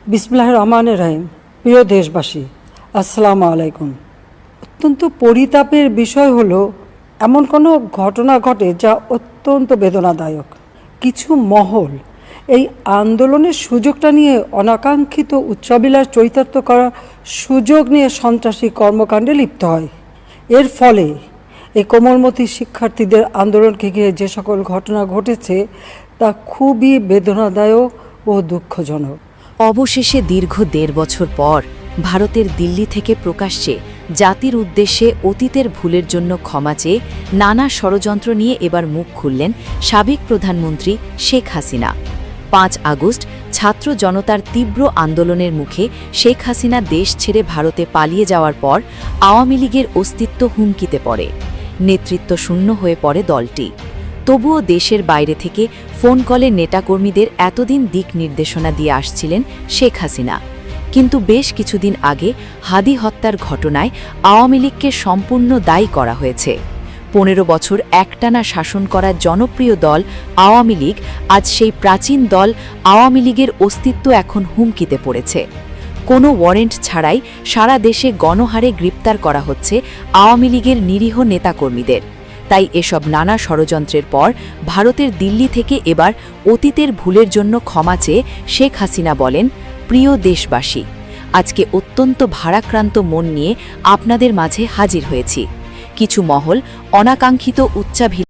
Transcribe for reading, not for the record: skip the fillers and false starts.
বিসমিল্লাহির রহমানির রহিম। প্রিয় দেশবাসী, আসসালামু আলাইকুম। অত্যন্ত পরিতাপের বিষয় হলো এমন কোনো ঘটনা ঘটে যা অত্যন্ত বেদনাদায়ক। কিছু মহল এই আন্দোলনের সুযোগটা নিয়ে অনাকাঙ্ক্ষিত উচ্চাবিলাস চরিতার্থ করার সুযোগ নিয়ে সন্ত্রাসী কর্মকাণ্ডে লিপ্ত হয়। এর ফলে এই কোমলমতি শিক্ষার্থীদের আন্দোলনকে ঘিরে যে সকল ঘটনা ঘটেছে তা খুবই বেদনাদায়ক ও দুঃখজনক। অবশেষে দীর্ঘ ১.৫ বছর পর ভারতের দিল্লি থেকে প্রকাশ্যে জাতির উদ্দেশ্যে অতীতের ভুলের জন্য ক্ষমা চেয়ে নানা ষড়যন্ত্র নিয়ে এবার মুখ খুললেন সাবেক প্রধানমন্ত্রী শেখ হাসিনা। ৫ আগস্ট ছাত্র জনতার তীব্র আন্দোলনের মুখে শেখ হাসিনা দেশ ছেড়ে ভারতে পালিয়ে যাওয়ার পর আওয়ামী লীগের অস্তিত্ব হুমকিতে পড়ে, নেতৃত্ব শূন্য হয়ে পড়ে দলটি। তবুও দেশের বাইরে থেকে ফোন কলে নেতাকর্মীদের এতদিন দিক নির্দেশনা দিয়ে আসছিলেন শেখ হাসিনা। কিন্তু বেশ কিছুদিন আগে হাদি হত্যার ঘটনায় আওয়ামী লীগকে সম্পূর্ণ দায়ী করা হয়েছে। ১৫ বছর একটানা শাসন করা জনপ্রিয় দল আওয়ামী লীগ আজ সেই প্রাচীন দল আওয়ামী লীগের অস্তিত্ব এখন হুমকিতে পড়েছে। কোনো ওয়ারেন্ট ছাড়াই সারা দেশে গণহারে গ্রেপ্তার করা হচ্ছে আওয়ামী লীগের নিরীহ নেতাকর্মীদের। তাই এসব নানা ষড়যন্ত্রের পর ভারতের দিল্লি থেকে এবার অতীতের ভুলের জন্য ক্ষমা চেয়ে শেখ হাসিনা বলেন, প্রিয় দেশবাসী, আজকে অত্যন্ত ভারাক্রান্ত মন নিয়ে আপনাদের মাঝে হাজির হয়েছি। কিছু মহল অনাকাঙ্ক্ষিত উচ্চাভিলাষ